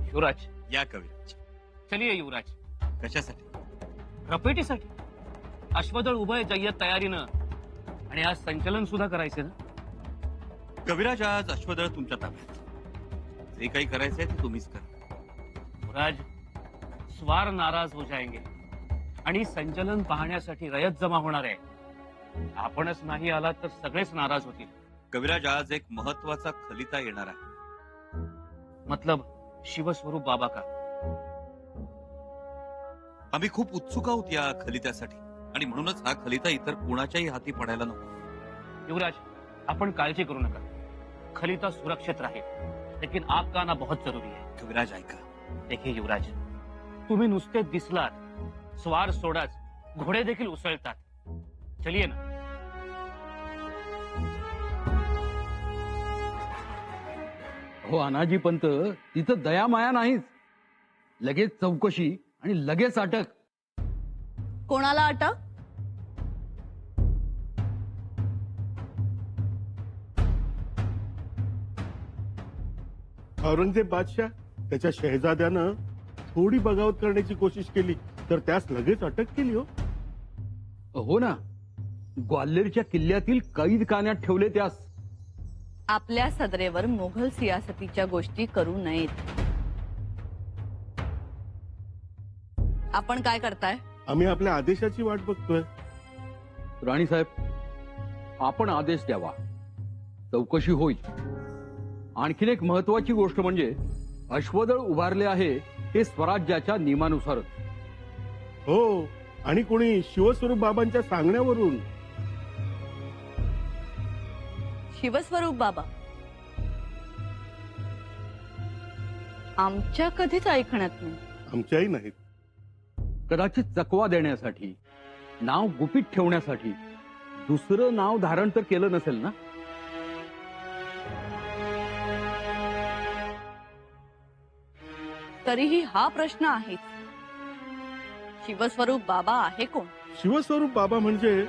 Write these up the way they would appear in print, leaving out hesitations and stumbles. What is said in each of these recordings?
युवराज, या कविराज. चलिए युवराज. कशासाठी? रपेटीसाठी. अश्वदळ उभय जय्यत तयारीनं, आणि आज संचलन सुद्धा करायचे ना. कविराज, आज अश्वदळ तुमच्या ताब्यात. जे काही करायचंय ते तुम्हीच करा. युवराज, स्वार नाराज हो जाएंगे आणि संचलन पाहण्यासाठी रयत जमा होणार आहे. आपणच नाही आला तर सगळेच नाराज होतील. कविराज, आज एक महत्वाचा खलिता येणार आहे. मतलब शिवस्वरूप बाबा का? आम्ही खूप उत्सुक आहोत या खलित्यासाठी, आणि म्हणूनच हा खलिता इतर कुणाच्याही हाती पडायला नको. युवराज, आपण काळजी करू नका. खलिता सुरक्षित राहील, लेकिन आपका आना बहुत जरूरी है. कविराज, ऐका. देखिए युवराज, तुम्ही नुसते दिसलात, स्वार सोडाच, घोडे देखील उसळतात. चलिए ना. हो अनाजी पंत, तिथं दया माया नाहीच. लगेच चौकशी आणि लगेच अटक. कोणाला अटक? औरंगजेब बादशाह त्याच्या शहजाद्यानं थोडी बगावत करण्याची कोशिश केली तर त्यास लगेच अटक केली. हो ना, ग्वाल्हेरच्या किल्ल्यातील कैद खान्यात ठेवले त्यास. आपल्या सदरेवर मोघल सियासतीच्या गोष्टी करू नयेत. आपण काय करताय? आम्ही आपल्या आदेशाची वाट बघतोय. राणी साहेब, आपण आदेश द्यावा, चौकशी होईल. आणखीन एक महत्वाची गोष्ट म्हणजे अश्वदळ उभारले आहे हे स्वराज्याच्या नियमानुसारच. हो, आणि कोणी शिवस्वरूप बाबांच्या सांगण्यावरून. शिवस्वरूप बाबा आमच्या कधीच ऐकण्यात नाही. आमच्याही नाहीत. कदाचित चकवा देण्यासाठी, नाव गुपित ठेवण्यासाठी दुसरं नाव धारण तर केलं नसेल ना. तरीही हा प्रश्न आहेच. शिवस्वरूप बाबा आहे कोण? शिवस्वरूप बाबा म्हणजे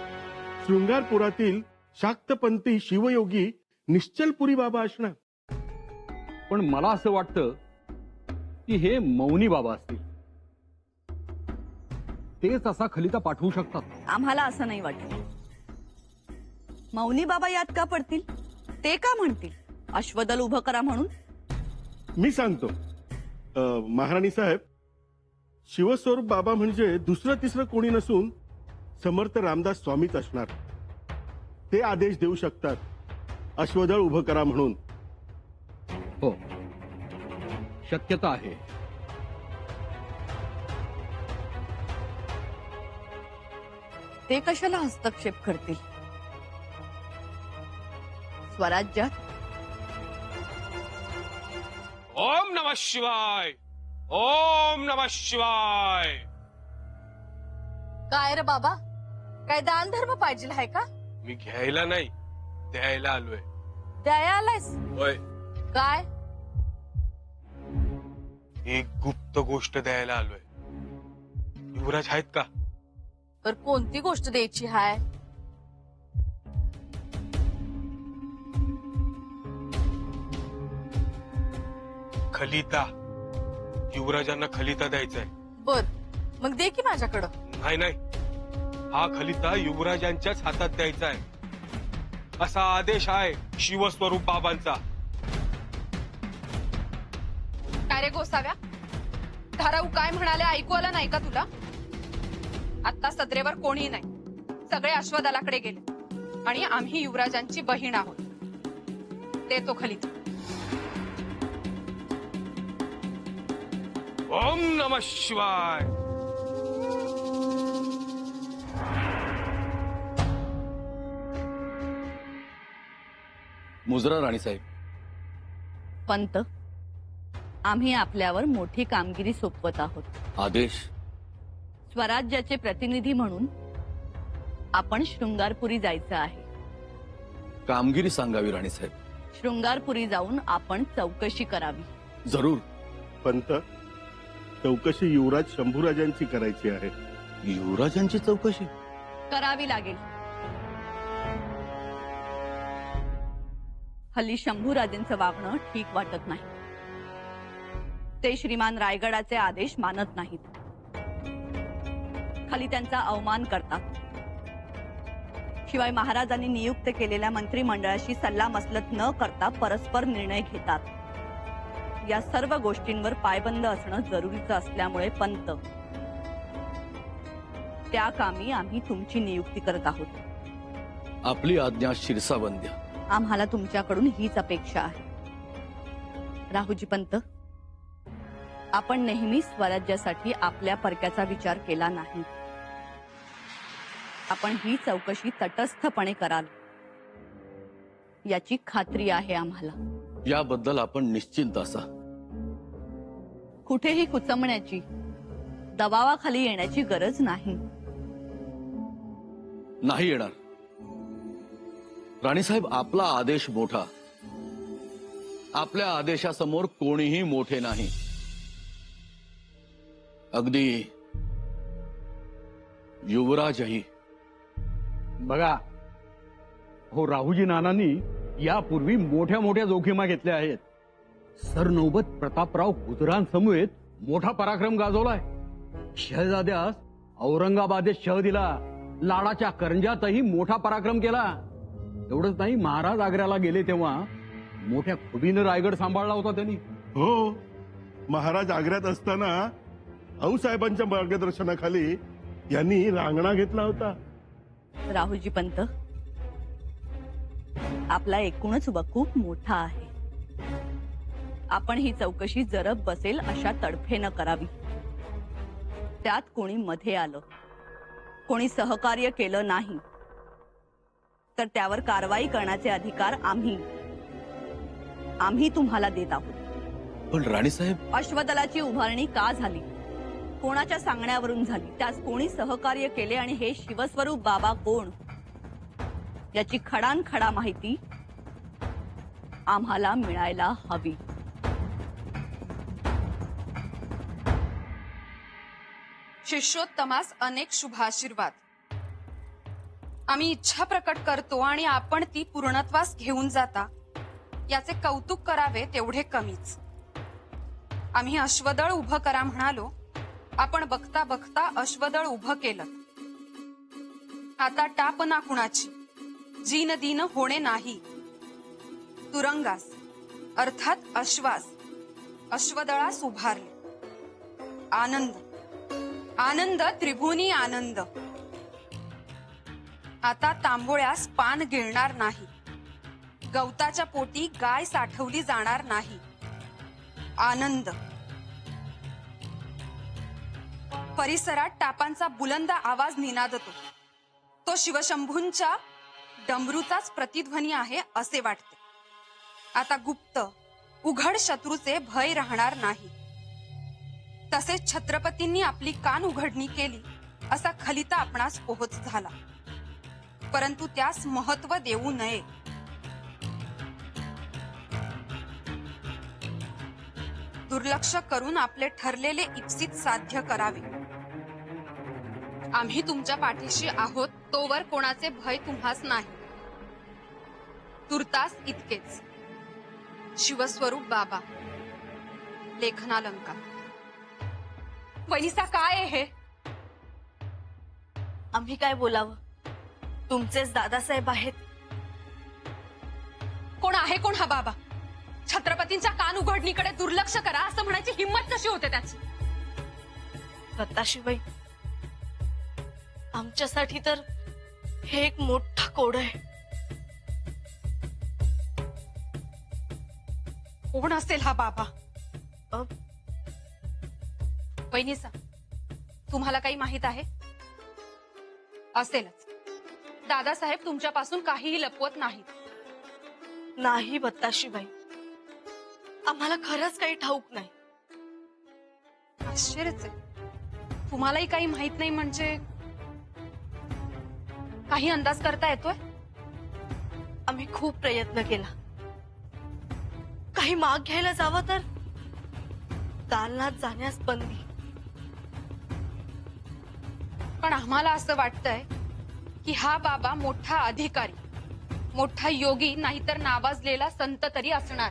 शृंगारपुरातील शाक्तपंथी शिवयोगी निश्चलपुरी बाबा असणार. पण मला असं वाटतं की हे मौनी बाबा असतील. तेच असा खलिता पाठवू शकतात. आम्हाला असं नाही वाटत. मौनी बाबा यात का पडतील? ते का म्हणतील अश्वदल उभं करा म्हणून? मी सांगतो. महाराणी साहेब, शिवस्वरूप बाबा म्हणजे दुसरं तिसरं कोणी नसून समर्थ रामदास स्वामीच असणार. ते आदेश देऊ शकतात अश्वदळ उभं करा म्हणून. हो, शक्यता आहे. ते कशाला हस्तक्षेप करतील स्वराज्यात? ओम नमः शिवाय. ओम नमः शिवाय. काय रे बाबा, काय दान धर्म पाहिजे आहे का? मी घ्यायला नाही, द्यायला आलोय. द्याया आलायस? होय, काय? एक गुप्त गोष्ट द्यायला आलोय. युवराज आहेत का? तर कोणती गोष्ट द्यायची हाय? खलिता. युवराजांना खलिता द्यायचाय. बर, मग दे की माझ्याकडं. नाही नाही, हा खलिता युवराजांच्याच हातात द्यायचा आहे, असा आदेश आहे शिवस्वरूप बाबांचा. काय रे गोसाव्या, धाराऊ काय म्हणाले ऐकू आला नाही का तुला? आता सदरेवर कोणी नाही, सगळे अश्वदलाकडे गेले आणि आम्ही युवराजांची बहीण आहोत. देतो खलिता. ओम नमः शिवाय. मुजरा राणीसाहेब. पंत, आम्ही आपल्यावर मोठी कामगिरी सोपवत आहोत. आदेश. स्वराज्याचे प्रतिनिधी म्हणून आपण शृंगारपुरी जायचं आहे. कामगिरी सांगावी राणीसाहेब. शृंगारपुरी जाऊन आपण चौकशी करावी. जरूर. पंत, चौकशी युवराज शंभूराजांची करायची आहे. युवराजांची चौकशी करावी लागेल. हल्ली शंभूराजेंचं वागणं ठीक वाटत नाही. ते श्रीमान रायगडाचे आदेश मानत नाहीत, खाली त्यांचा अवमान करतात. शिवाय महाराजांनी नियुक्त केलेल्या मंत्रिमंडळाशी सल्लामसलत न करता परस्पर निर्णय घेतात. या सर्व गोष्टींवर पायबंद असणं जरुरीचं असल्यामुळे पंत, त्या कामी आम्ही तुमची नियुक्ती करत आहोत. आपली आज्ञा शिरसावंद्य. आम्हाला तुमच्याकडून हीच अपेक्षा आहे. राहुजी पंत, आपण नेहमी स्वराज्यासाठी आपल्या परक्याचा विचार केला नाही. आपण ही चौकशी तटस्थपणे कराल याची खात्री आहे आम्हाला. याबद्दल आपण निश्चिंत असा. कुठेही कुचमण्याची, दबावाखाली येण्याची गरज नाही. नाही येणार. राणीसाहेब, आपला आदेश मोठा. आपल्या आदेशासमोर कोणीही मोठे नाही. अगदी युवराजही. बघा हो, राहुजी नानांनी यापूर्वी मोठ्या मोठ्या जोखीमा घेतल्या आहेत. सरनौबत प्रतापराव गुजरांसमवेत मोठा पराक्रम गाजवलाय. शहजाद्यास औरंगाबादेत शह दिला. लाडाच्या करंजातही मोठा पराक्रम केला. एवढंच नाही, महाराज आग्र्याला गेले तेव्हा मोठ्या खुबीनं रायगड सांभाळला होता त्यांनी. हो, महाराज आग्र्यात असताना आऊसाहेबांच्या मार्गदर्शनाखाली यांनी रांगणा घेतला होता. राहुलजी पंत, आपला एकूणच वकूफ मोठा आहे. आपण ही चौकशी जरब बसेल अशा तडफेनं करावी. त्यात कोणी मध्ये आलं, कोणी सहकार्य केलं नाही तर त्यावर कारवाई करण्याचे अधिकार आम्ही तुम्हाला देत आहोत. पण राणीसाहेब, अश्वदलाची उभारणी का झाली, कोणाच्या सांगण्यावरून झाली, त्यास कोणी सहकार्य केले आणि हे शिवस्वरूप बाबा कोण याची खडानखडा माहिती आम्हाला मिळायला हवी. शिष्योत्तमास अनेक शुभाशीर्वाद. आम्ही इच्छा प्रकट करतो आणि आपण ती पूर्णत्वास घेऊन जाता याचे कौतुक करावे तेवढे कमीच. आम्ही अश्वदळ उभं करा म्हणालो, आपण बघता बघता अश्वदळ उभं केलं. आता टाप ना कुणाची, जीन दीन होणे नाही. तुरंगास अर्थात अश्वास अश्वदळास उभारले. आनंद आनंद त्रिभुनी आनंद. आता तांबोळ्यास पान गिळणार नाही. गवताच्या पोटी गाय साठवली जाणार नाही. आनंद. परिसरात टापांचा बुलंद आवाज निनादतो. तो शिवशंभूंच्या डमरूचाच प्रतिध्वनी आहे असे वाटते. आता गुप्त उघड शत्रूचे भय राहणार नाही. तसेच छत्रपतींनी आपली कान उघडणी केली असा खलिता आपणास पोहोच झाला. परंतु त्यास महत्व देऊ नये. दुर्लक्ष करून आपले ठरलेले इप्सित साध्य करावे. आम्ही तुमच्या पाठीशी आहोत तोवर कोणाचे भय तुम्हास नाही. तुर्तास इतकेच. शिवस्वरूप बाबा. लेखनालंकार. वैनिसा, काय आहे हे? आम्ही काय बोलावं, तुमचेच दादासाहेब आहेत. कोण आहे कोण हा बाबा? छत्रपतींच्या कान उघडणीकडे दुर्लक्ष करा असं म्हणायची हिंमत कशी होते त्याची? दत्ताशिवाई, आमच्यासाठी तर हे एक मोठा कोड आहे. कोण असेल हा बाबा? वैनिसा, तुम्हाला काही माहित आहे? असेलच. दादासाहेब तुमच्यापासून काहीही लपवत नाहीत. नाही बत्ताशीबाई, आम्हाला खरंच काही ठाऊक नाही. आश्चर्यच आहे. तुम्हालाही काही माहित नाही म्हणजे काही अंदाज करता येतोय? आम्ही खूप प्रयत्न केला. काही माग घ्यायला जावं तर दालनात जाण्यास बंदी. पण आम्हाला असं वाटतंय की हा बाबा मोठा अधिकारी, मोठा योगी नाहीतर नावाजलेला संत तरी असणार.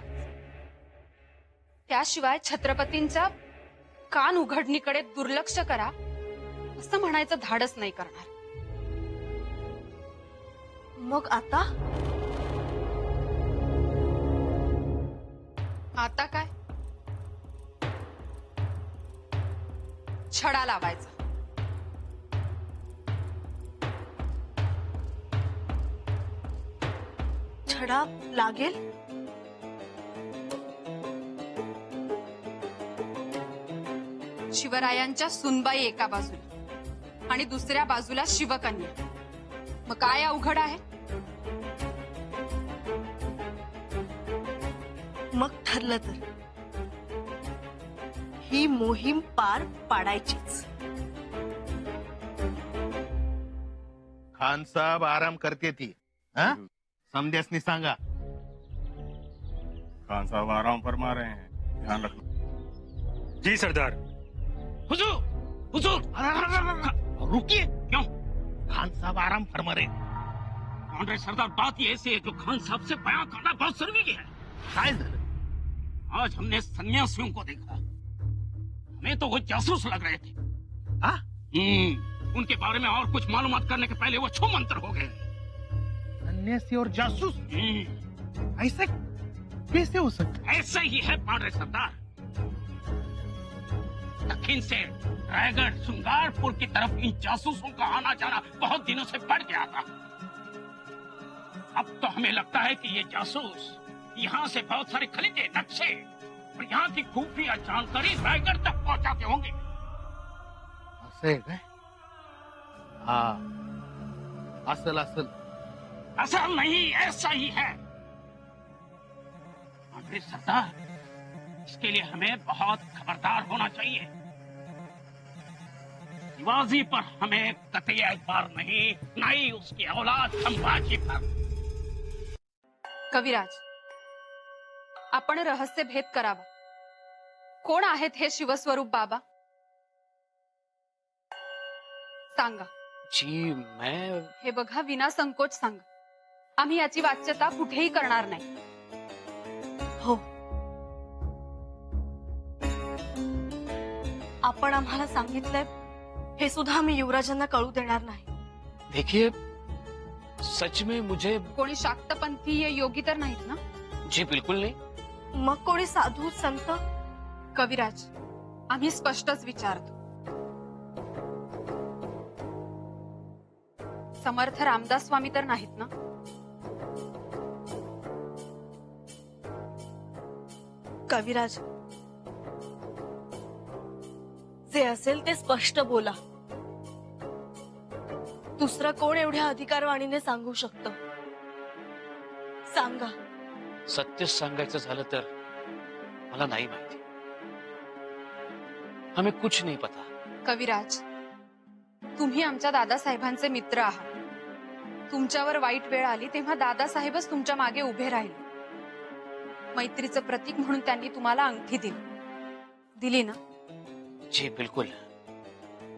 त्याशिवाय छत्रपतींच्या कान उघडणीकडे दुर्लक्ष करा असं म्हणायचं धाडस नाही करणार. मग आता आता काय? छडा लावायचा. छडा लागेल? शिवरायांच्या सुनबाई एका बाजूला आणि दुसऱ्या बाजूला शिवकन्या. मग काय अवघड आहे? मग ठरलं तर ही मोहीम पार पाडायचीच. खान साहब आराम करते थी हाँ? समझसनी सांगा. खान साहब आराम फरमा रहे हैं, ध्यान रखना. जी सरदार. हुजूर, हुजूर, रुकिए. क्यों? खान साहब आराम फरमा रहे. कौन रे सरदार, बात ये ऐसी है जो खान साहब से बयां करना बहुत जरूरी है. काय झालं? आज हमने सन्यासियों को देखा, हमें तो वो जासूस लग रहे थे. हाँ? उनके बारे में और कुछ मालूमात करने के पहले वो छू मंत्र हो गए. सन्यासी और जासूस ऐसा कैसे हो सकता? ऐसा ही है पांडे सरदार. दक्षिण से रायगढ़ श्रृंगारपुर की तरफ इन जासूसों का आना जाना बहुत दिनों से बढ़ गया था. अब तो हमें लगता है कि ये जासूस यहाँ से बहुत सारे खरीदे नक्शे और यहाँ की खुफिया जानकारी रायगढ़ तक पहुँचाते होंगे. असं आहे काय? हा असल असल. असल नहीं, ऐसा ही है पांडे सरदार. इसके लिए हमें बहुत खबरदार होना चाहिए. शिवाजी पर हमें कतई एतबार नहीं, न ही उसकी औलाद संभाजी पर. कविराज, आपण रहस्य भेद करावा. कोण आहेत हे शिवस्वरूप बाबा? सांगा. जी मैं हे बघा, विना संकोच सांगा. आम्ही याची वाच्यता कुठेही करणार नाही. हो, आपण आम्हाला सांगितलंय हे सुद्धा आम्ही युवराजांना कळू देणार नाही. देखिए, सच में मुझे कोणी शाक्तपंथी योगी तर नाहीत ना? जी बिल्कुल नहीं. मग कोणी साधू संत? कविराज, आम्ही स्पष्टच विचारतो. समर्थ रामदास स्वामी तर नाहीत ना? कविराज, जे असेल ते स्पष्ट बोला. दुसरं कोण एवढ्या अधिकारवाणीने सांगू शकतं? सांगा. सत्य सांगायचं झालं तर मला नाही माहिती. हमें कुछ नहीं पता. कविराज, तुम्ही आमच्या दादासाहेबांचे मित्र आहात. तुमच्यावर वाईट वेळ आली तेव्हा दादासाहेबच तुमच्या मागे उभे राहिले. मैत्रीचं प्रतीक म्हणून त्यांनी तुम्हाला अंगठी दिली ना? जी बिल्कुल.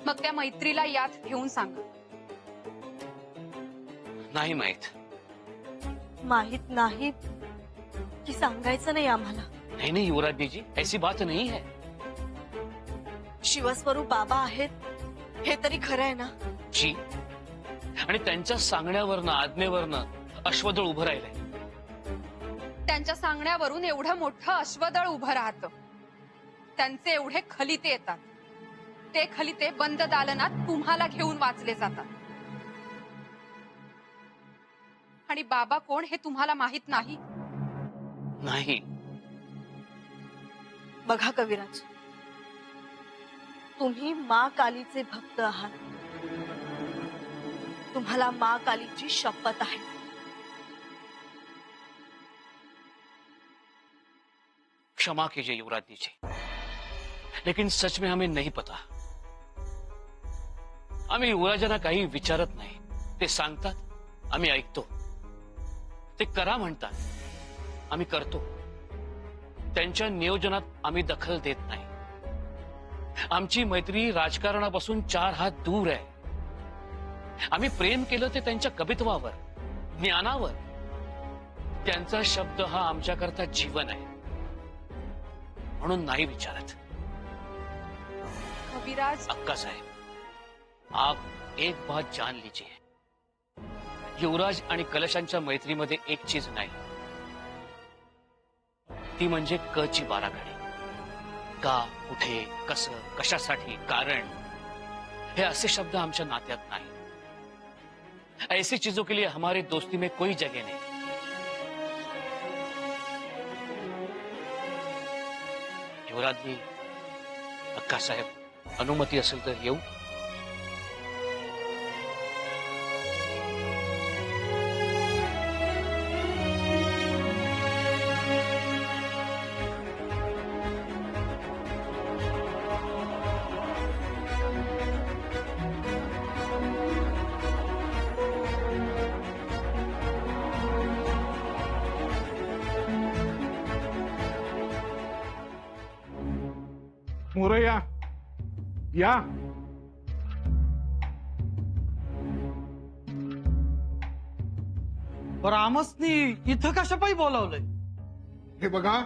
मग त्या मैत्रीला यात ठेवून सांगा. नाही माहित. माहित नाही की सांगायचं नाही आम्हाला? नहीं नहीं युवराजनी जी, ऐसी बात नहीं है. शिवस्वरूप बाबा आहेत हे तरी खरं आहे ना? जी, आणि त्यांच्या सांगण्यावरनं आज्ञेवरनं अश्वदळ उभं राहिलंय. त्यांच्या सांगण्यावरून एवढं मोठं अश्वदळ उभं राहतं. त्यांचे एवढे खलिते येतात. ते खलिते बंद दालनात तुम्हाला घेऊन वाचले जातात. आणि बाबा कोण हे तुम्हाला माहित नाही? नाही. बघा कविराज, तुम्ही माँ कालीचे भक्त आहात. तुम्हाला माँ कालीची शपथ आहे. क्षमा कीजिए युवराजनी जी, लेकिन सच में हमें नहीं पता. आम्ही युवराजांना काही विचारत नाही. ते सांगतात, आम्ही ऐकतो. ते करा म्हणतात, आम्ही करतो. त्यांच्या नियोजनात आम्ही दखल देत नाही. आमची मैत्री राजकारणापासून 4 हात दूर आहे. आम्ही प्रेम केलं ते त्यांच्या कवित्वावर, ज्ञानावर. त्यांचा शब्द हा आमच्याकरता जीवन आहे. म्हणून नाही विचारत. कविराज, अक्का साहेब, आप एक बात जान लीजिए, युवराज आणि कलशांच्या मैत्रीमध्ये एक चीज नाही, ती म्हणजे कची बाराखडी. का, कुठे, कसं, कशासाठी, कारण, हे असे शब्द आमच्या नात्यात नाही. ऐसी चीजों के लिए हमारी दोस्ती में कोई जगह नहीं. युवराजनी, अक्का साहेब, अनुमती असेल तर येऊ. मोरया या. बरं आमसनी इथं कशापायी बोलावलंय? हे बघा,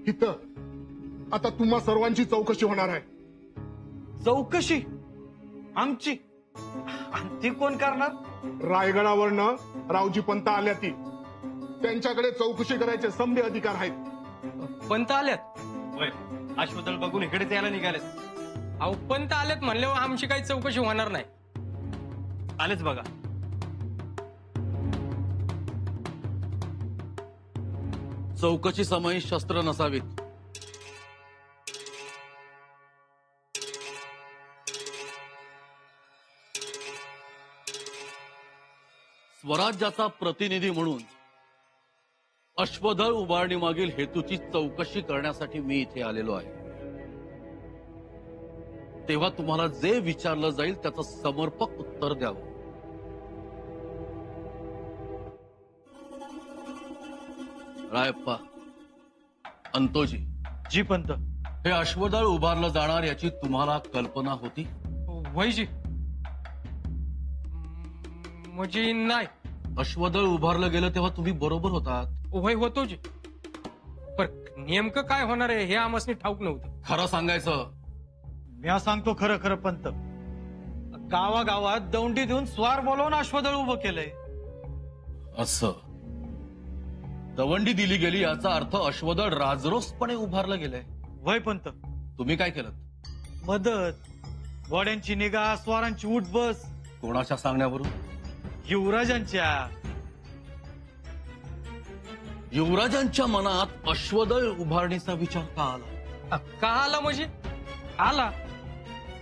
इथं आता तुम्हा सर्वांची चौकशी होणार आहे. चौकशी आमची? आणि ती कोण करणार? रायगडावरनं रावजी पंत आल्या ती, त्यांच्याकडे चौकशी करायचे संबे अधिकार आहेत. पंत आल्यात? अश्वदळ बघून इकडेच यायला निघालेत. अहो, पंत आल्यात म्हणल्यावर आमची काही चौकशी होणार नाही. आलेच बघा. चौकशी समय शस्त्र नसावीत. स्वराज्याचा प्रतिनिधी म्हणून अश्वदळ उभारणी मागील हेतूची चौकशी करण्यासाठी मी इथे आलेलो आहे. तेव्हा तुम्हाला जे विचारलं जाईल त्याचं समर्पक उत्तर द्यावं. रायप्पा, अंतोजी, जी पंत. हे अश्वदळ उभारलं जाणार याची तुम्हाला कल्पना होती? वैजी म्हणजे नाही. अश्वदळ उभारलं गेलं तेव्हा तुम्ही बरोबर होतात. वय होतो जी, पण नेमकं काय होणार आहे हे आमसनी ठाऊक नव्हतं. खरं सांगायचं, म्या सांगतो खरं खरं पंत. गावागावात दौंडी देऊन स्वार बोलवून अश्वदळ उभं केलंय. असं दवंडी दिली गेली याचा अर्थ अश्वदळ राजरोसपणे उभारलं गेलंय. वय पंत. तुम्ही काय केलं? मदत, घोड्यांची निगा, स्वारांची उठबस. कोणाच्या सांगण्यावरून? युवराजांच्या. युवराजांच्या मनात अश्वदळ उभारणीचा विचार का आला? का आला म्हणजे? आला.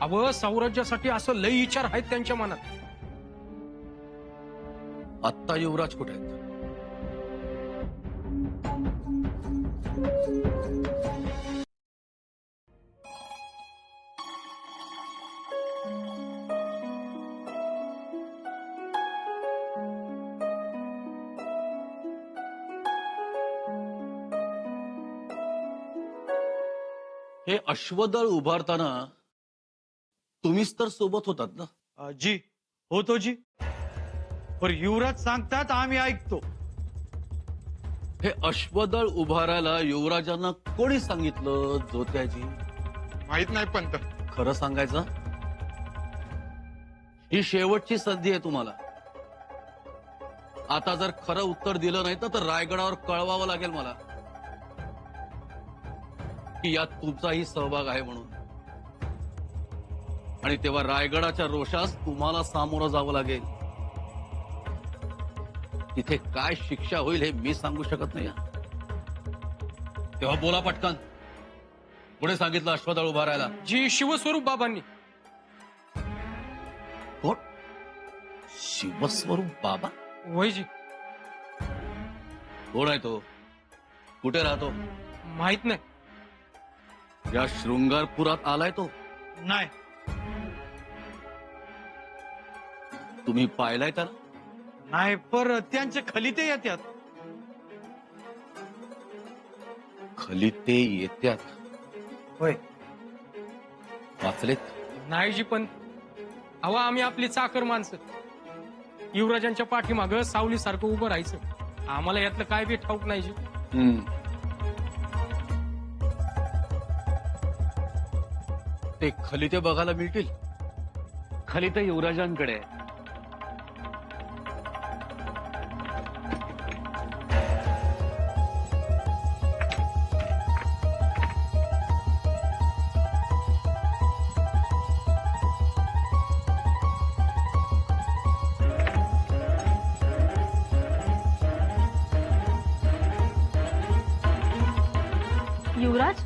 अव साम्राज्यासाठी असं लई विचार आहेत त्यांच्या मनात. आत्ता युवराज कुठे आहेत? हे अश्वदळ उभारताना तुम्हीच तर सोबत होतात ना? जी होतो जी. पर युवराज सांगतात आम्ही ऐकतो. हे अश्वदळ उभारायला युवराजांना कोणी सांगितलं? जोत्याजी? माहित नाही पंत. खरं सांगायचं, ही शेवटची संधी आहे तुम्हाला. आता जर खरं उत्तर दिलं नाही तर रायगडावर कळवावं लागेल मला की यात तुमचाही सहभाग आहे म्हणून. आणि तेव्हा रायगडाच्या रोषास तुम्हाला सामोरं जावं लागेल. तिथे काय शिक्षा होईल हे मी सांगू शकत नाही. तेव्हा बोला पटकन. पुढे सांगितलं अश्वदळ उभारायला. जी शिवस्वरूप बाबांनी. कोण? शिवस्वरूप बाबा? वैजी. कोण आहे तो? कुठे राहतो? माहित नाही. या शृंगारपुरात आलाय तो? नाही. तुम्ही पाहिलाय त्याला? नाही, पर त्यांचे खलिते येतात. खलिते येत्यात? होय. वाचलेत? नाही जी, पण अहो आम्ही आपली चाकर माणसं. युवराजांच्या पाठीमागं सावलीसारखं उभं राहायचं. आम्हाला यातलं काय बी ठाऊक नाही जी. ते खलिते बघायला मिळतील? खाली तर युवराजांकडे आहे. युवराज